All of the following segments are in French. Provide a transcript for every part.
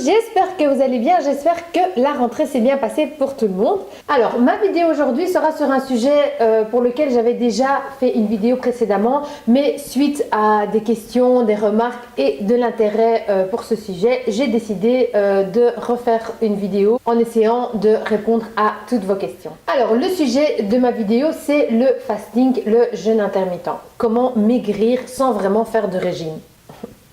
j'espère que vous allez bien, j'espère que la rentrée s'est bien passée pour tout le monde. Alors, ma vidéo aujourd'hui sera sur un sujet pour lequel j'avais déjà fait une vidéo précédemment, mais suite à des questions, des remarques et de l'intérêt pour ce sujet, j'ai décidé de refaire une vidéo en essayant de répondre à toutes vos questions. Alors, le sujet de ma vidéo, c'est le fasting, le jeûne intermittent. Comment maigrir sans vraiment faire de régime?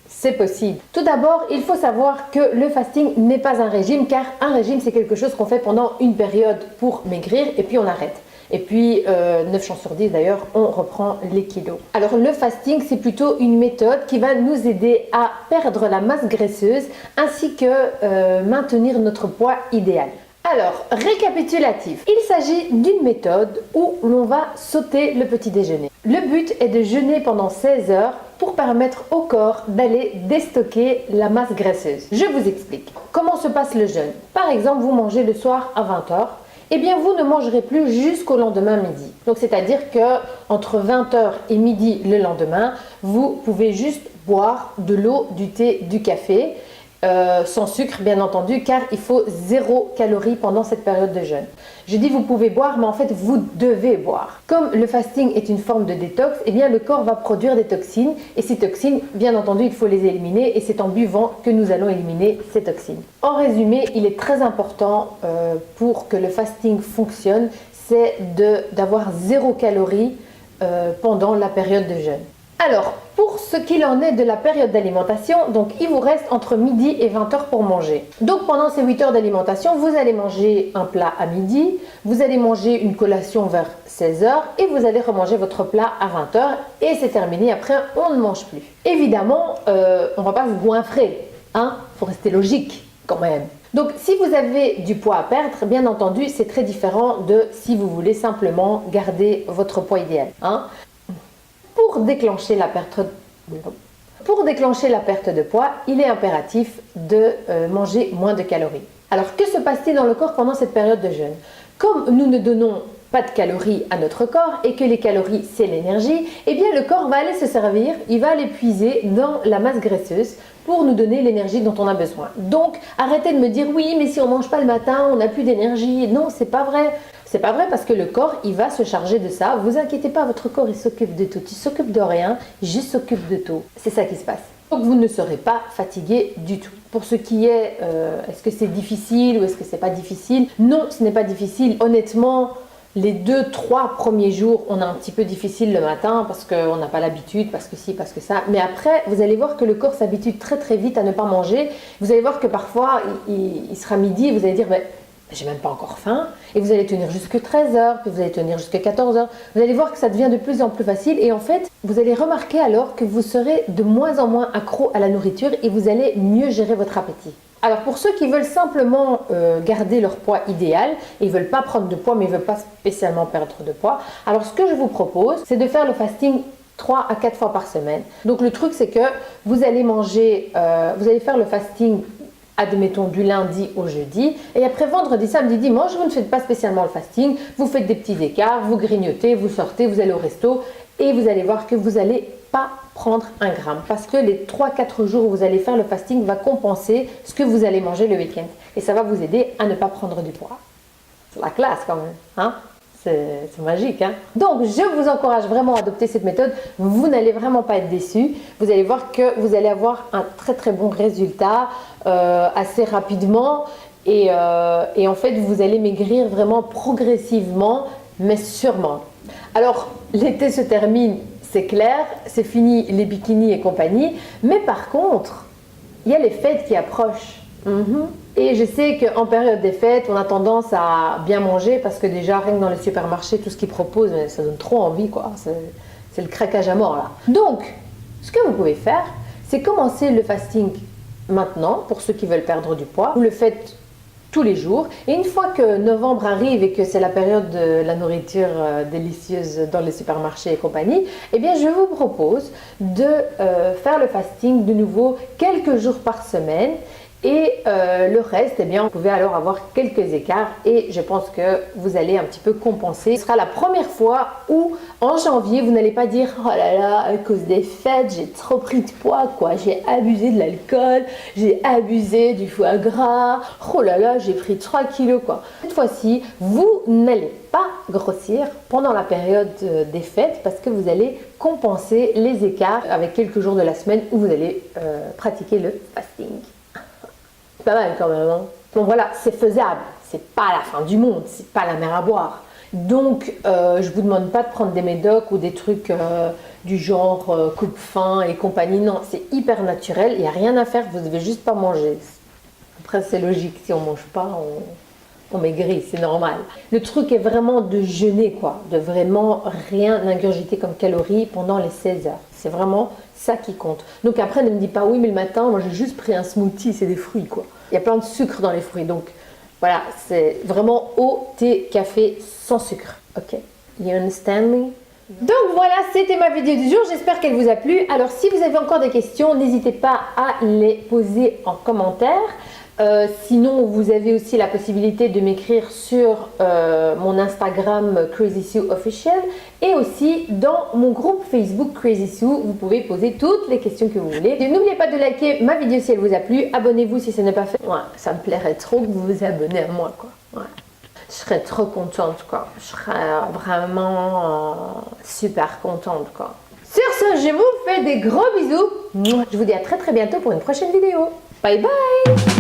C'est possible. Tout d'abord, il faut savoir que le fasting n'est pas un régime, car un régime, c'est quelque chose qu'on fait pendant une période pour maigrir et puis on arrête. Et puis, 9 chances sur 10 d'ailleurs, on reprend les kilos. Alors, le fasting, c'est plutôt une méthode qui va nous aider à perdre la masse graisseuse ainsi que maintenir notre poids idéal. Alors, récapitulatif, il s'agit d'une méthode où l'on va sauter le petit déjeuner. Le but est de jeûner pendant 16 heures pour permettre au corps d'aller déstocker la masse graisseuse. Je vous explique. Comment se passe le jeûne? Par exemple, vous mangez le soir à 20 heures. Eh bien, vous ne mangerez plus jusqu'au lendemain midi. Donc, c'est-à-dire que entre 20 heures et midi le lendemain, vous pouvez juste boire de l'eau, du thé, du café. Sans sucre bien entendu, car il faut 0 calories pendant cette période de jeûne. Je dis vous pouvez boire, mais en fait vous devez boire. Comme le fasting est une forme de détox, eh bien le corps va produire des toxines, et ces toxines, bien entendu, il faut les éliminer, et c'est en buvant que nous allons éliminer ces toxines. En résumé, il est très important pour que le fasting fonctionne, c'est d'avoir 0 calories pendant la période de jeûne. Alors, pour ce qu'il en est de la période d'alimentation, donc il vous reste entre midi et 20 heures pour manger. Donc pendant ces 8 heures d'alimentation, vous allez manger un plat à midi, vous allez manger une collation vers 16 heures et vous allez remanger votre plat à 20 heures et c'est terminé, après on ne mange plus. Évidemment, on ne va pas se goinfrer, hein, faut rester logique quand même. Donc si vous avez du poids à perdre, bien entendu, c'est très différent de si vous voulez simplement garder votre poids idéal, hein. Pour déclencher la perte de poids, il est impératif de manger moins de calories. Alors, que se passe-t-il dans le corps pendant cette période de jeûne? Comme nous ne donnons pas de calories à notre corps et que les calories, c'est l'énergie, eh bien le corps va aller se servir, il va aller puiser dans la masse graisseuse pour nous donner l'énergie dont on a besoin. Donc, arrêtez de me dire, oui, mais si on ne mange pas le matin, on n'a plus d'énergie. Non, c'est pas vrai. C'est pas vrai parce que le corps, il va se charger de ça. Vous inquiétez pas, votre corps, il s'occupe de tout. Il s'occupe de rien, il juste s'occupe de tout. C'est ça qui se passe. Donc, vous ne serez pas fatigué du tout. Pour ce qui est, est-ce que c'est difficile ou est-ce que c'est pas difficile? Non, ce n'est pas difficile. Honnêtement, les 2-3 premiers jours, on a un petit peu difficile le matin parce qu'on n'a pas l'habitude, parce que ci, parce que ça. Mais après, vous allez voir que le corps s'habitue très très vite à ne pas manger. Vous allez voir que parfois, il sera midi et vous allez dire, j'ai même pas encore faim, et vous allez tenir jusque 13 heures, puis vous allez tenir jusque 14 heures. Vous allez voir que ça devient de plus en plus facile, et en fait, vous allez remarquer alors que vous serez de moins en moins accro à la nourriture et vous allez mieux gérer votre appétit. Alors pour ceux qui veulent simplement garder leur poids idéal, ils ne veulent pas prendre de poids, mais ils ne veulent pas spécialement perdre de poids, alors ce que je vous propose, c'est de faire le fasting 3 à 4 fois par semaine. Donc le truc, c'est que vous allez manger, vous allez faire le fasting, admettons du lundi au jeudi, et après vendredi, samedi, dimanche, vous ne faites pas spécialement le fasting, vous faites des petits écarts, vous grignotez, vous sortez, vous allez au resto, et vous allez voir que vous n'allez pas prendre un gramme, parce que les 3-4 jours où vous allez faire le fasting va compenser ce que vous allez manger le week-end, et ça va vous aider à ne pas prendre du poids. C'est la classe quand même, hein? C'est magique, hein? Donc, je vous encourage vraiment à adopter cette méthode. Vous n'allez vraiment pas être déçus. Vous allez voir que vous allez avoir un très très bon résultat assez rapidement. Et en fait, vous allez maigrir vraiment progressivement, mais sûrement. Alors, l'été se termine, c'est clair. C'est fini les bikinis et compagnie. Mais par contre, il y a les fêtes qui approchent. Et je sais qu'en période des fêtes, on a tendance à bien manger parce que déjà, rien que dans les supermarchés, tout ce qu'ils proposent, ça donne trop envie, quoi. C'est le craquage à mort, là. Donc, ce que vous pouvez faire, c'est commencer le fasting maintenant, pour ceux qui veulent perdre du poids. Vous le faites tous les jours. Et une fois que novembre arrive et que c'est la période de la nourriture délicieuse dans les supermarchés et compagnie, eh bien, je vous propose de faire le fasting de nouveau quelques jours par semaine. Et le reste, eh bien, vous pouvez alors avoir quelques écarts et je pense que vous allez un petit peu compenser. Ce sera la première fois où en janvier, vous n'allez pas dire « Oh là là, à cause des fêtes, j'ai trop pris de poids, quoi. J'ai abusé de l'alcool, j'ai abusé du foie gras. Oh là là, j'ai pris 3 kilos, quoi. » Cette fois-ci, vous n'allez pas grossir pendant la période des fêtes parce que vous allez compenser les écarts avec quelques jours de la semaine où vous allez pratiquer le fasting. Pas mal quand même, hein. Donc voilà, c'est faisable, c'est pas la fin du monde, c'est pas la mer à boire. Donc je vous demande pas de prendre des médocs ou des trucs du genre coupe-faim et compagnie, non, c'est hyper naturel, il n'y a rien à faire, vous devez juste pas manger. Après c'est logique, si on mange pas, on maigrit, c'est normal. Le truc est vraiment de jeûner, quoi, de vraiment rien ingurgiter comme calories pendant les 16 heures. C'est vraiment ça qui compte. Donc après, ne me dis pas, oui, mais le matin, moi j'ai juste pris un smoothie, c'est des fruits, quoi. Il y a plein de sucre dans les fruits, donc voilà, c'est vraiment eau, thé, café, sans sucre. Ok, you understand me? Donc voilà, c'était ma vidéo du jour, j'espère qu'elle vous a plu. Alors si vous avez encore des questions, n'hésitez pas à les poser en commentaire. Sinon, vous avez aussi la possibilité de m'écrire sur mon Instagram Crazy Sue Official et aussi dans mon groupe Facebook Crazy Sue. Vous pouvez poser toutes les questions que vous voulez. N'oubliez pas de liker ma vidéo si elle vous a plu. Abonnez-vous si ce n'est pas fait. Ouais, ça me plairait trop que vous vous abonnez à moi, quoi. Ouais. Je serais trop contente, quoi. Je serais vraiment super contente, quoi. Sur ce, je vous fais des gros bisous. Je vous dis à très bientôt pour une prochaine vidéo. Bye bye!